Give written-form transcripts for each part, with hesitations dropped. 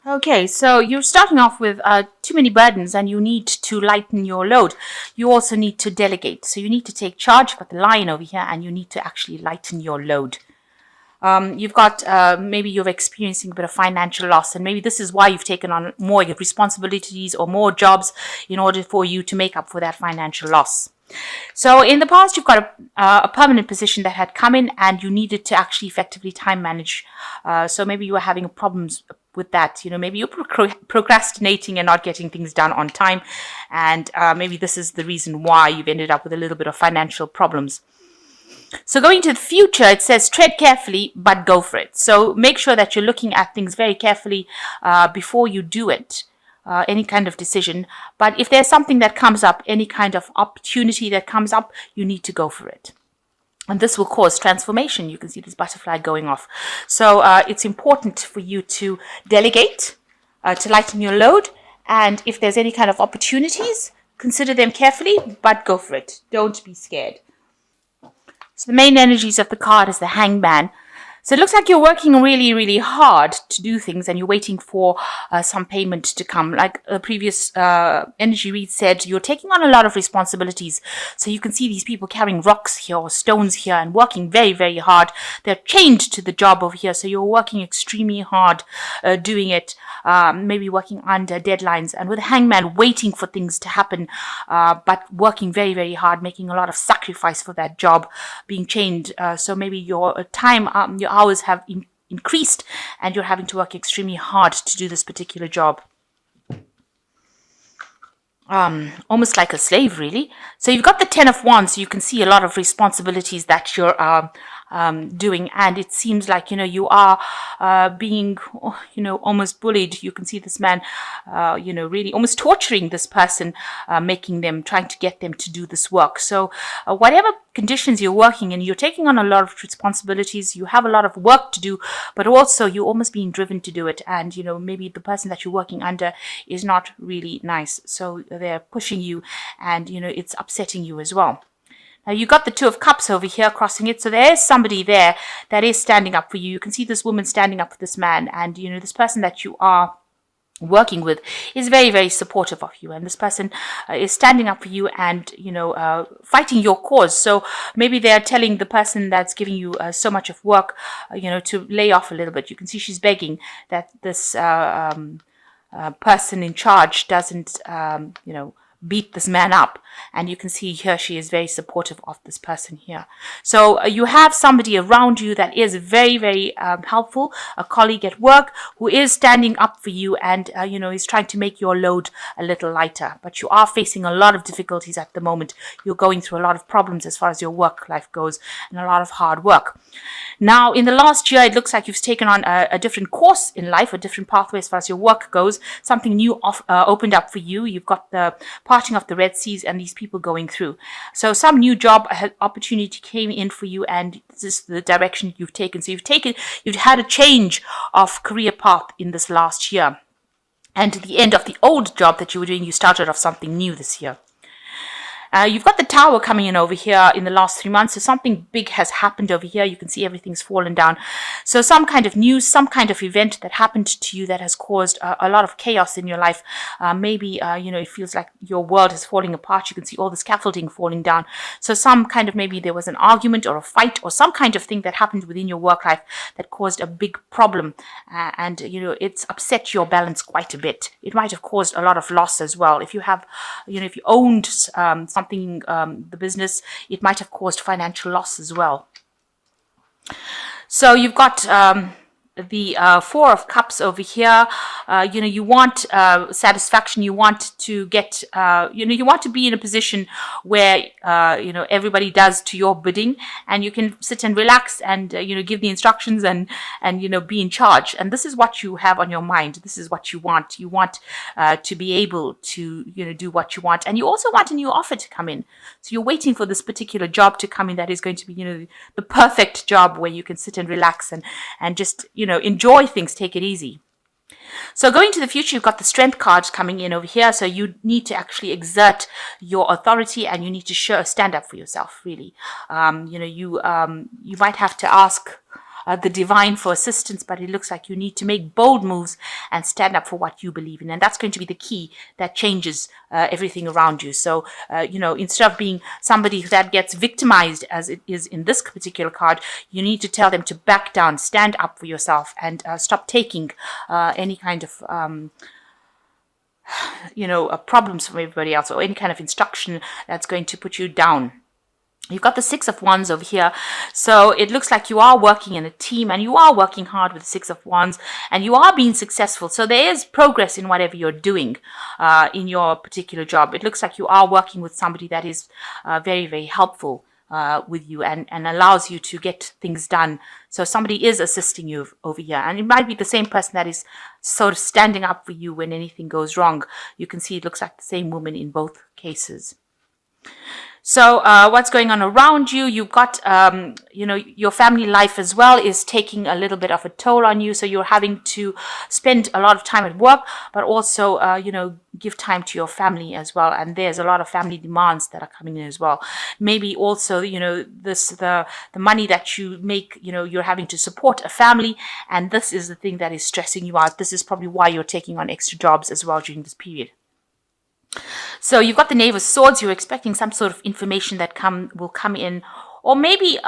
Okay, so you're starting off with too many burdens and you need to lighten your load. You also need to delegate. So you need to take charge. You've got the lion over here and you need to actually lighten your load. You've got maybe you're experiencing a bit of financial loss, and maybe this is why you've taken on more responsibilities or more jobs in order for you to make up for that financial loss. So in the past, you've got a permanent position that had come in and you needed to actually effectively time manage. So maybe you were having problems with that. Maybe you're procrastinating and not getting things done on time. And maybe this is the reason why you've ended up with a little bit of financial problems. So going to the future, it says tread carefully, but go for it. So make sure that you're looking at things very carefully before you do it. Any kind of decision. But if there's something that comes up, any kind of opportunity that comes up, you need to go for it. And this will cause transformation. You can see this butterfly going off. So it's important for you to delegate, to lighten your load. And if there's any kind of opportunities, consider them carefully, but go for it. Don't be scared. So the main energies of the card is the Hangman. So it looks like you're working really, really hard to do things and you're waiting for some payment to come. Like the previous energy read said, you're taking on a lot of responsibilities. So you can see these people carrying rocks here or stones here and working very, very hard. They're chained to the job over here. So you're working extremely hard doing it, maybe working under deadlines. And with the Hangman, waiting for things to happen, but working very, very hard, making a lot of sacrifice for that job, being chained. So maybe your time, your hours have increased and you're having to work extremely hard to do this particular job. Almost like a slave, really. So you've got the 10 of Wands, so you can see a lot of responsibilities that you're doing, and it seems like you are being almost bullied. You can see this man really almost torturing this person, trying to get them to do this work. So whatever conditions you're working in, you're taking on a lot of responsibilities, you have a lot of work to do, but also you're almost being driven to do it, and maybe the person that you're working under is not really nice, so they're pushing you, and it's upsetting you as well. Now you got the Two of Cups over here crossing it, so there is somebody there that is standing up for you. You can see this woman standing up for this man, and this person that you are working with is very, very supportive of you, and this person is standing up for you and fighting your cause. So maybe they're telling the person that's giving you so much of work to lay off a little bit. You can see she's begging that this person in charge doesn't beat this man up, and you can see here she is very supportive of this person here. So you have somebody around you that is very, very helpful, a colleague at work who is standing up for you and is trying to make your load a little lighter, but you are facing a lot of difficulties at the moment. You're going through a lot of problems as far as your work life goes, and a lot of hard work. Now in the last year, it looks like you've taken on a different course in life, a different pathway as far as your work goes. Something new opened up for you. You've got the parting of the Red Seas and these people going through. So some new job opportunity came in for you, and this is the direction you've taken. So you've had a change of career path in this last year. And at the end of the old job that you were doing, you started off something new this year. You've got the Tower coming in over here in the last 3 months. So something big has happened over here. You can see everything's fallen down. So some kind of news, some kind of event that happened to you that has caused a lot of chaos in your life. Maybe, it feels like your world is falling apart. You can see all the scaffolding falling down. So some kind of, maybe there was an argument or a fight or some kind of thing that happened within your work life that caused a big problem. And it's upset your balance quite a bit. It might have caused a lot of loss as well. If you have, if you owned something, the business, it might have caused financial loss as well. So you've got the Four of Cups over here. You want satisfaction. You want to get, you want to be in a position where, everybody does to your bidding, and you can sit and relax and, give the instructions and, be in charge. And this is what you have on your mind. This is what you want. You want to be able to, do what you want. And you also want a new offer to come in. So you're waiting for this particular job to come in that is going to be, the perfect job where you can sit and relax and just, enjoy things, take it easy. So going to the future, you've got the Strength cards coming in over here. So you need to actually exert your authority, and you need to stand up for yourself, really. You might have to ask the divine for assistance, but it looks like you need to make bold moves and stand up for what you believe in. And that's going to be the key that changes everything around you. So, instead of being somebody that gets victimized, as it is in this particular card, you need to tell them to back down, stand up for yourself, and stop taking any kind of problems from everybody else, or any kind of instruction that's going to put you down. You've got the Six of Wands over here. So it looks like you are working in a team, and you are working hard with the Six of Wands, and you are being successful. So there is progress in whatever you're doing in your particular job. It looks like you are working with somebody that is very, very helpful with you and allows you to get things done. So somebody is assisting you over here, and it might be the same person that is sort of standing up for you when anything goes wrong. You can see it looks like the same woman in both cases. So what's going on around you? You've got, your family life as well is taking a little bit of a toll on you. So you're having to spend a lot of time at work, but also, give time to your family as well. And there's a lot of family demands that are coming in as well. Maybe also, the money that you make, you're having to support a family. And this is the thing that is stressing you out. This is probably why you're taking on extra jobs as well during this period. So you've got the Knave of Swords. You're expecting some sort of information that will come in, or maybe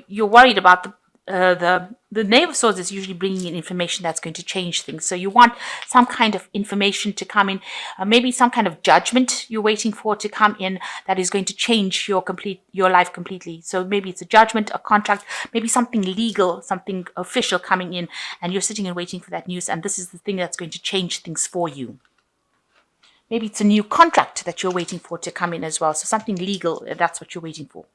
you're worried about the Knave of Swords is usually bringing in information that's going to change things. So you want some kind of information to come in, maybe some kind of judgment you're waiting for to come in that is going to change your life completely. So maybe it's a judgment, a contract, maybe something legal, something official coming in, and you're sitting and waiting for that news. And this is the thing that's going to change things for you. Maybe it's a new contract that you're waiting for to come in as well. So something legal, that's what you're waiting for.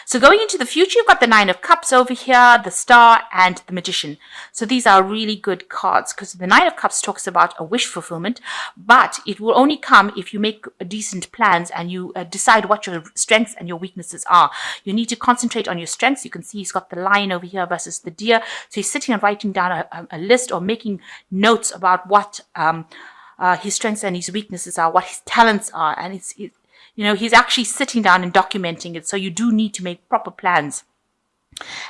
So going into the future, you've got the Nine of Cups over here, the Star, and the Magician. So these are really good cards because the Nine of Cups talks about a wish fulfillment, but it will only come if you make decent plans and you decide what your strengths and your weaknesses are. You need to concentrate on your strengths. You can see he's got the lion over here versus the deer. So he's sitting and writing down a list or making notes about what his strengths and his weaknesses are, what his talents are, and he's actually sitting down and documenting it. So you do need to make proper plans,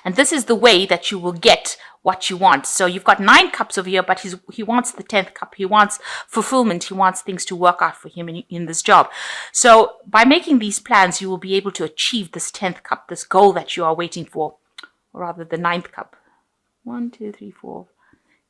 and this is the way that you will get what you want. So you've got 9 cups over here, but he wants the 10th cup. He wants fulfillment. He wants things to work out for him in this job. So by making these plans, you will be able to achieve this 10th cup, this goal that you are waiting for, or rather the 9th cup. 1, 2, 3, 4,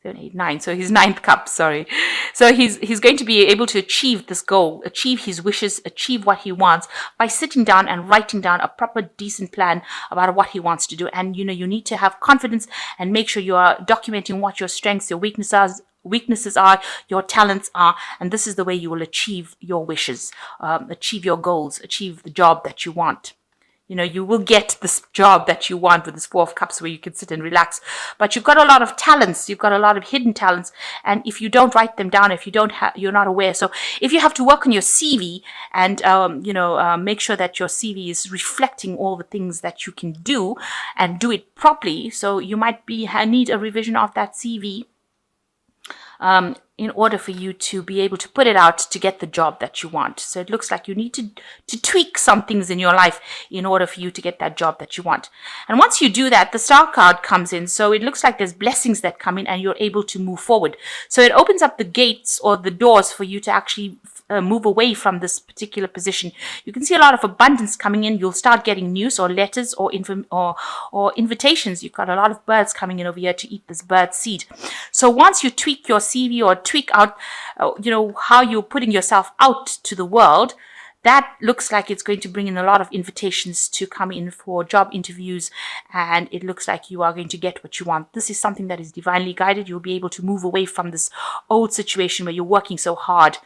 7, 8, 9. So his 9th cup, sorry. So he's going to be able to achieve this goal, achieve his wishes, achieve what he wants by sitting down and writing down a proper, decent plan about what he wants to do. And, you need to have confidence and make sure you are documenting what your strengths, your weaknesses are, your talents are, and this is the way you will achieve your wishes, achieve your goals, achieve the job that you want. You will get this job that you want with this 4 of Cups where you can sit and relax. But you've got a lot of talents. You've got a lot of hidden talents. And if you don't write them down, if you don't you're not aware. So if you have to work on your CV and, make sure that your CV is reflecting all the things that you can do and do it properly. So you might need a revision of that CV. In order for you to be able to put it out to get the job that you want. So it looks like you need to tweak some things in your life in order for you to get that job that you want. And once you do that, the Star card comes in. So it looks like there's blessings that come in and you're able to move forward. So it opens up the gates or the doors for you to actually move away from this particular position. You can see a lot of abundance coming in. You'll start getting news or letters or invitations. You've got a lot of birds coming in over here to eat this bird seed. So once you tweak your CV or tweak out, how you're putting yourself out to the world, that looks like it's going to bring in a lot of invitations to come in for job interviews, and it looks like you are going to get what you want. This is something that is divinely guided. You'll be able to move away from this old situation where you're working so hard.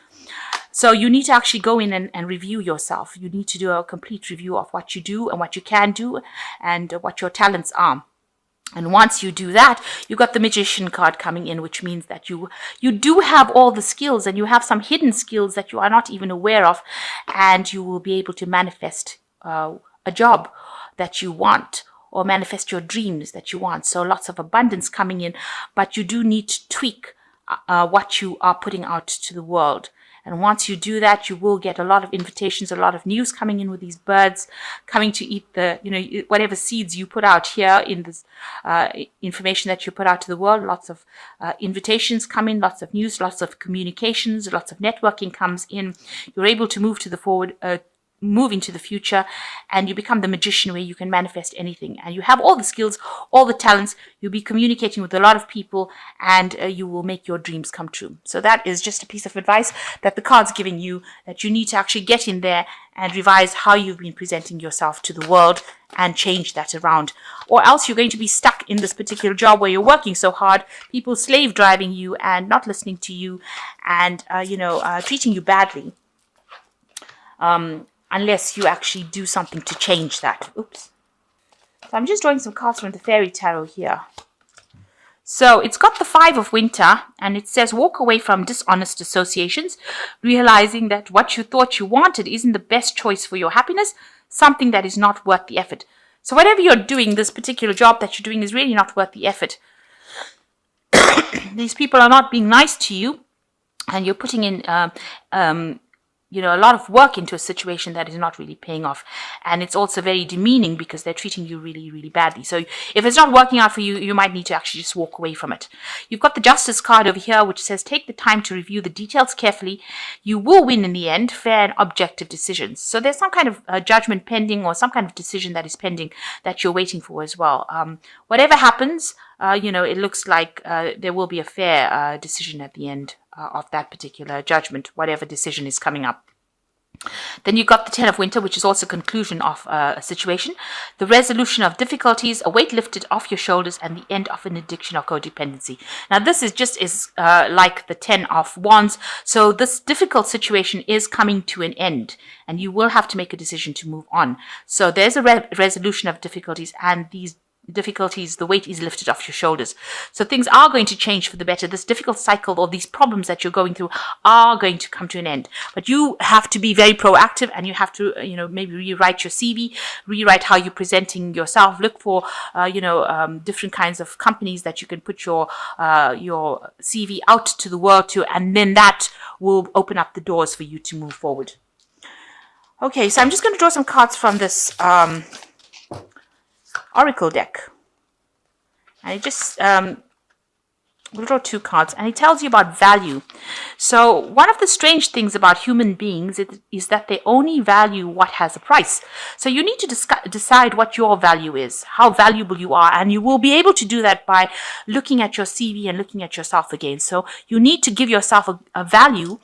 So you need to actually go in and review yourself. You need to do a complete review of what you do and what you can do and what your talents are. And once you do that, you've got the Magician card coming in, which means that you do have all the skills, and you have some hidden skills that you are not even aware of, and you will be able to manifest a job that you want or manifest your dreams that you want. So lots of abundance coming in, but you do need to tweak what you are putting out to the world. And once you do that, you will get a lot of invitations, a lot of news coming in with these birds coming to eat the, whatever seeds you put out here in this information that you put out to the world. Lots of invitations come in, lots of news, lots of communications, lots of networking comes in. You're able to move into the future, and you become the magician where you can manifest anything, and you have all the skills, all the talents. You'll be communicating with a lot of people, and you will make your dreams come true. So that is just a piece of advice that the card's giving you, that you need to actually get in there and revise how you've been presenting yourself to the world and change that around, or else you're going to be stuck in this particular job where you're working so hard, people slave driving you and not listening to you, and treating you badly, unless you actually do something to change that. Oops. So I'm just drawing some cards from the Fairy Tarot here. So it's got the Five of Winter, and it says, walk away from dishonest associations, realizing that what you thought you wanted isn't the best choice for your happiness, something that is not worth the effort. So whatever you're doing, this particular job that you're doing is really not worth the effort. These people are not being nice to you, and you're putting in a lot of work into a situation that is not really paying off. And it's also very demeaning because they're treating you really, really badly. So if it's not working out for you, you might need to actually just walk away from it. You've got the Justice card over here, which says, take the time to review the details carefully. You will win in the end, fair and objective decisions. So there's some kind of judgment pending, or some kind of decision that is pending that you're waiting for as well. Whatever happens, it looks like there will be a fair decision at the end of that particular judgment, whatever decision is coming up. Then you got the Ten of Winter, which is also conclusion of a situation, the resolution of difficulties, a weight lifted off your shoulders, and the end of an addiction or codependency. Now, this is just like the Ten of Wands. So this difficult situation is coming to an end, and you will have to make a decision to move on. So there's a resolution of difficulties, and these difficulties, the weight is lifted off your shoulders. So things are going to change for the better. This difficult cycle, or these problems that you're going through, are going to come to an end. But you have to be very proactive, and you have to, maybe rewrite your CV, rewrite how you're presenting yourself. Look for, different kinds of companies that you can put your CV out to the world to, and then that will open up the doors for you to move forward. Okay, so I'm just going to draw some cards from this Oracle deck, and it just we'll draw two cards, and it tells you about value. So one of the strange things about human beings is that they only value what has a price. So you need to decide what your value is, how valuable you are, and you will be able to do that by looking at your CV and looking at yourself again. So you need to give yourself a value,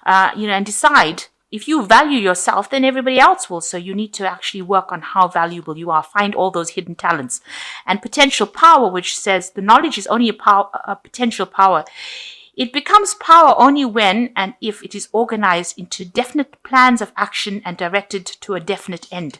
and decide. If you value yourself, then everybody else will. So you need to actually work on how valuable you are. Find all those hidden talents. And potential power, which says the knowledge is only a potential power. It becomes power only when and if it is organized into definite plans of action and directed to a definite end.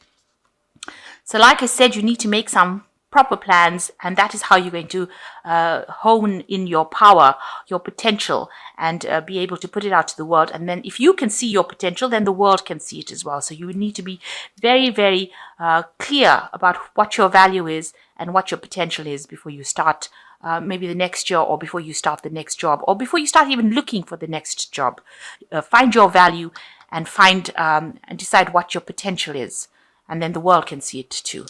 So like I said, you need to make some proper plans, and that is how you're going to hone in your power, your potential, and be able to put it out to the world. And then if you can see your potential, then the world can see it as well. So you need to be very, very clear about what your value is and what your potential is before you start maybe the next year, or before you start the next job, or before you start even looking for the next job. Find your value and and decide what your potential is. And then the world can see it too.